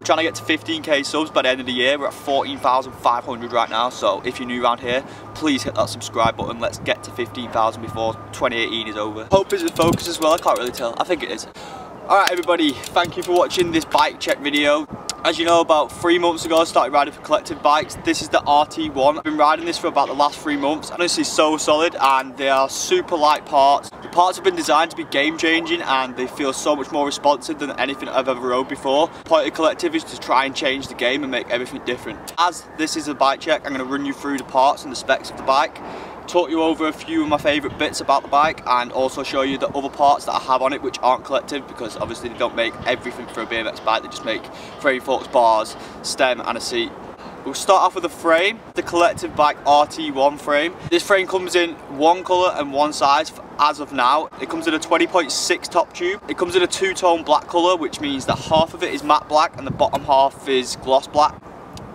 Trying to get to 15k subs by the end of the year. We're at 14,500 right now, so if you're new around here, please hit that subscribe button. Let's get to 15,000 before 2018 is over. Hope it's in focus as well, I can't really tell. I think it is. Alright everybody, thank you for watching this bike check video. As you know, about 3 months ago I started riding for collective bikes. This is the RT1. I've been riding this for about the last 3 months. Honestly, so solid, and they are super light parts. The parts have been designed to be game changing, and they feel so much more responsive than anything I've ever rode before. The point of collective is to try and change the game and make everything different. As this is a bike check, I'm going to run you through the parts and the specs of the bike, talk you over a few of my favourite bits about the bike, and also show you the other parts that I have on it which aren't collective, because obviously they don't make everything for a BMX bike. They just make frame, forks, bars, stem and a seat. We'll start off with the frame, the collective bike RT1 frame. This frame comes in one colour and one size as of now. It comes in a 20.6 top tube. It comes in a two-tone black colour, which means that half of it is matte black and the bottom half is gloss black.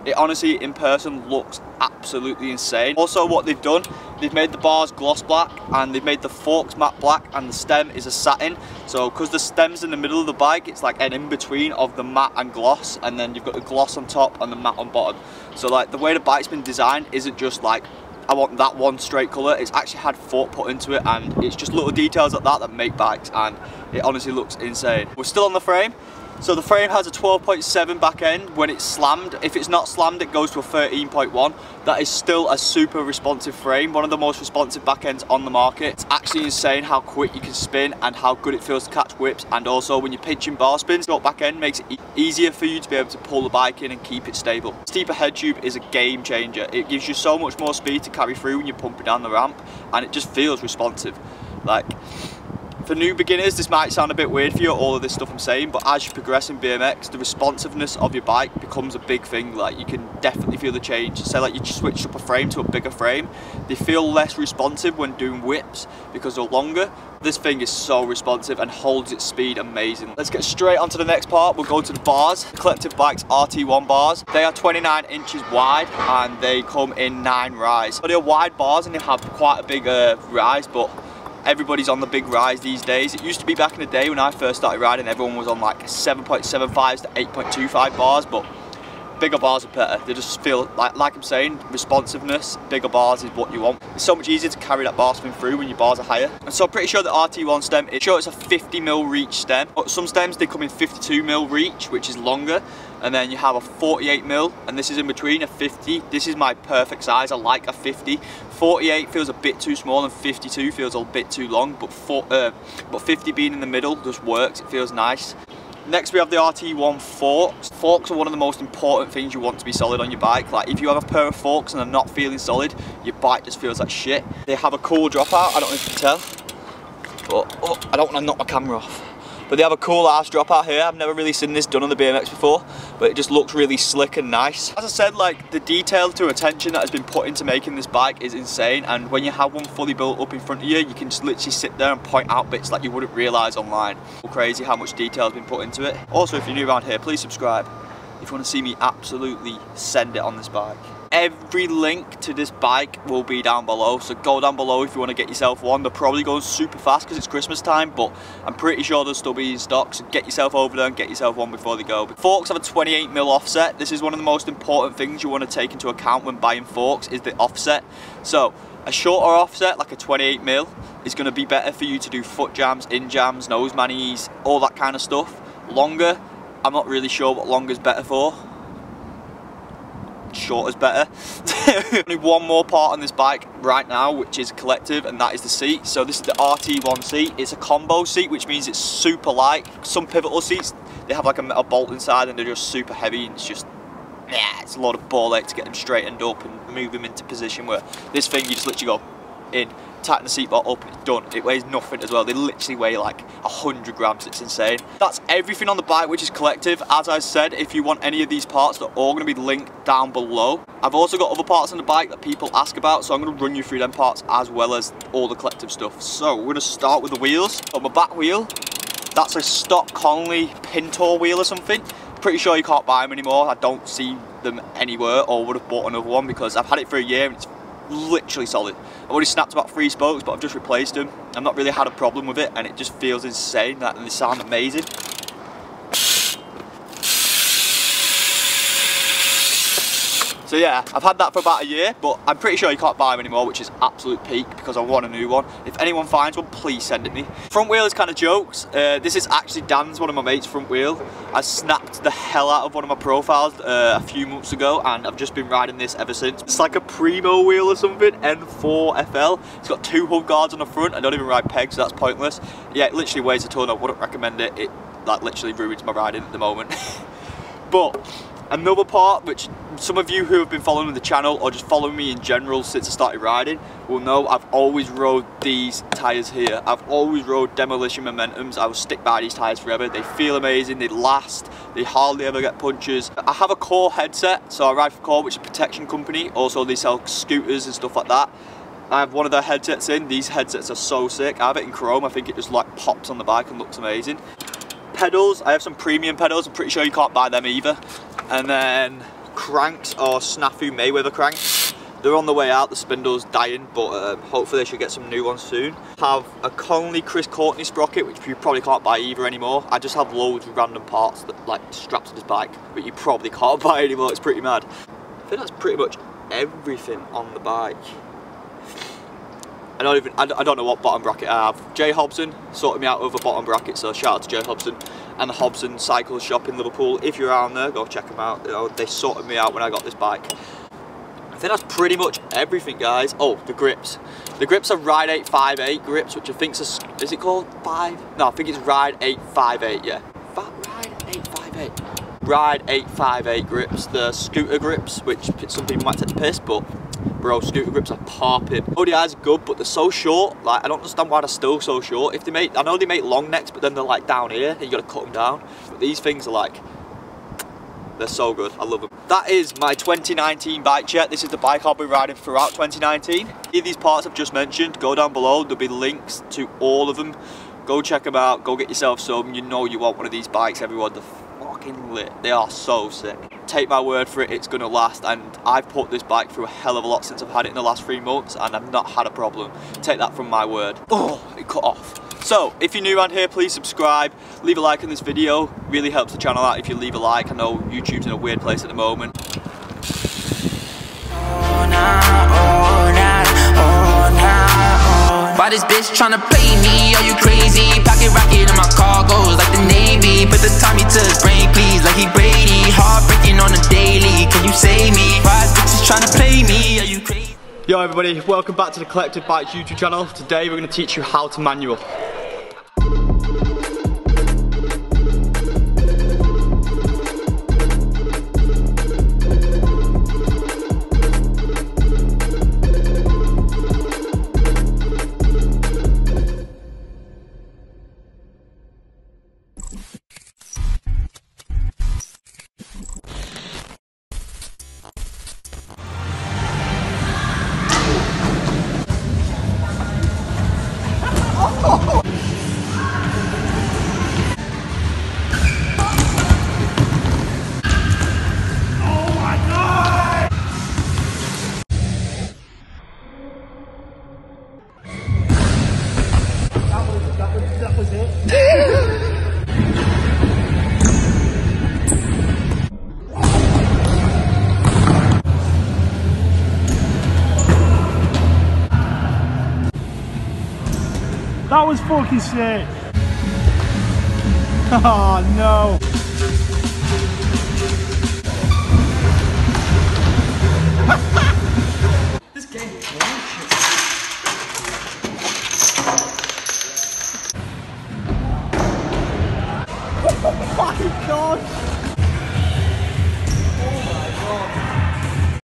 It honestly, in person, looks absolutely insane. Also, what they've done, they've made the bars gloss black, and they've made the forks matte black, and the stem is a satin. So because the stem's in the middle of the bike, it's like an in-between of the matte and gloss, and then you've got the gloss on top and the matte on bottom. So like the way the bike's been designed isn't just like, I want that one straight colour. It's actually had thought put into it, and it's just little details like that that make bikes, and it honestly looks insane. We're still on the frame. So the frame has a 12.7 back end when it's slammed. If it's not slammed, it goes to a 13.1. That is still a super responsive frame, one of the most responsive back ends on the market. It's actually insane how quick you can spin and how good it feels to catch whips, and also when you're pinching bar spins, the back end makes it easier for you to be able to pull the bike in and keep it stable. Steeper head tube is a game changer. It gives you so much more speed to carry through when you're pumping down the ramp, and it just feels responsive. Like, for new beginners, this might sound a bit weird for you, all of this stuff I'm saying, but as you progress in BMX, the responsiveness of your bike becomes a big thing. Like, you can definitely feel the change. Say like you switch up a frame to a bigger frame, they feel less responsive when doing whips because they're longer. This thing is so responsive and holds its speed amazing. Let's get straight onto the next part. We'll go to the bars. Collective Bikes RT1 bars. They are 29 inches wide and they come in 9 rise. So they're wide bars and they have quite a big rise, but everybody's on the big rise these days. It used to be back in the day when I first started riding, everyone was on like 7.75s to 8.25 bars, but bigger bars are better. They just feel, like I'm saying, responsiveness, bigger bars is what you want. It's so much easier to carry that bar spin through when your bars are higher. And so I'm pretty sure the RT1 stem, it's a 50mm reach stem. But some stems, they come in 52mm reach, which is longer. And then you have a 48mm, and this is in between, a 50. This is my perfect size, I like a 50. 48 feels a bit too small and 52 feels a bit too long, but 50 being in the middle just works, it feels nice. Next we have the RT1 forks. Forks are one of the most important things you want to be solid on your bike. Like if you have a pair of forks and they're not feeling solid, your bike just feels like shit. They have a cool dropout, I don't know if you can tell, but I don't want to knock my camera off. But they have a cool ass dropout here. I've never really seen this done on the BMX before, but it just looks really slick and nice. As I said, like the detail to attention that has been put into making this bike is insane, and when you have one fully built up in front of you, you can just literally sit there and point out bits like you wouldn't realise online. It's crazy how much detail has been put into it. Also, if you're new around here, please subscribe if you want to see me absolutely send it on this bike. Every link to this bike will be down below, so go down below if you want to get yourself one. They're probably going super fast because it's Christmas time, but I'm pretty sure they'll still be in stock, so get yourself over there and get yourself one before they go. Forks have a 28mm offset. This is one of the most important things you want to take into account when buying forks, is the offset. So a shorter offset, like a 28mm, is going to be better for you to do foot jams, in jams, nose manies, all that kind of stuff. Longer, I'm not really sure what longer is better for. Short is better. Only one more part on this bike right now, which is collective, and that is the seat. So this is the RT1 seat. It's a combo seat, which means it's super light. Some pivotal seats, they have like a metal bolt inside and they're just super heavy, and it's just yeah, it's a lot of ball ache to get them straightened up and move them into position, where this thing you just literally go in, tighten the seatbelt up, it's done. It weighs nothing as well. They literally weigh like 100 grams, it's insane. That's everything on the bike, which is collective. As I said, if you want any of these parts, they're all going to be linked down below. I've also got other parts on the bike that people ask about, so I'm going to run you through them parts as well as all the collective stuff. So we're going to start with the wheels. On my back wheel, that's a stock Conley Pintor wheel or something. Pretty sure you can't buy them anymore. I don't see them anywhere, or would have bought another one because I've had it for a year and it's literally solid. I've already snapped about 3 spokes, but I've just replaced them. I've not really had a problem with it, and it just feels insane. That they sound amazing. So yeah, I've had that for about a year, but I'm pretty sure you can't buy them anymore, which is absolute peak because I want a new one. If anyone finds one, please send it me. Front wheel is kind of jokes. This is actually Dan's, one of my mates' front wheel. I snapped the hell out of one of my profiles a few months ago, and I've just been riding this ever since. It's like a Primo wheel or something, N4 FL. It's got 2 hub guards on the front. I don't even ride pegs, so that's pointless. Yeah, it literally weighs a ton. I wouldn't recommend it. It like literally ruins my riding at the moment. But another part, which some of you who have been following the channel or just following me in general since I started riding will know, I've always rode these tyres here. I've always rode Demolition Momentums. I will stick by these tyres forever. They feel amazing, they last, they hardly ever get punctures. I have a Core headset, so I ride for Core, which is a protection company. Also they sell scooters and stuff like that. I have one of their headsets in. These headsets are so sick. I have it in chrome. I think it just like pops on the bike and looks amazing. Pedals, I have some premium pedals. I'm pretty sure you can't buy them either. And then cranks are Snafu Mayweather cranks. They're on the way out, the spindle's dying, but hopefully they should get some new ones soon. Have a Conley Chris Courtney sprocket, which you probably can't buy either anymore. I just have loads of random parts that like straps to this bike, but you probably can't buy anymore. It's pretty mad. I think that's pretty much everything on the bike. I don't know what bottom bracket I have. Jay Hobson sorted me out with a bottom bracket, so shout out to Jay Hobson and the Hobson Cycle Shop in Liverpool. If you're around there, go check them out. You know, they sorted me out when I got this bike. I think that's pretty much everything, guys. Oh, the grips. The grips are Ride 858 grips, which I think is it called 5? No, I think it's Ride 858, yeah. Ride 858. Ride 858 grips. The scooter grips, which some people might take the piss, but bro, scooter grips are popping. ODIs are good, but they're so short. Like, I don't understand why they're still so short. If they make, I know they make long necks, but then they're like down here, and you gotta cut them down. But these things are like, they're so good. I love them. That is my 2019 bike check. This is the bike I'll be riding throughout 2019. Any of these parts I've just mentioned, go down below. There'll be links to all of them. Go check them out. Go get yourself some. You know you want one of these bikes, everyone. They're fucking lit. They are so sick. Take my word for it, it's gonna last, and I've put this bike through a hell of a lot since I've had it in the last 3 months, and I've not had a problem. Take that from my word. Oh, it cut off. So, if you're new around here, please subscribe, leave a like on this video. Really helps the channel out if you leave a like. I know YouTube's in a weird place at the moment. Why this bitch tryna play me? Are you crazy? Pocket rocket in my cargoes like the Navy. Put the Tommy to his brain, please, like he Brady. Heartbreaking on the daily. Can you save me? Why this bitch is tryna play me? Are you crazy? Yo everybody, welcome back to the Collective Bikes YouTube channel. Today we're going to teach you how to manual. That was fucking sick. Oh no.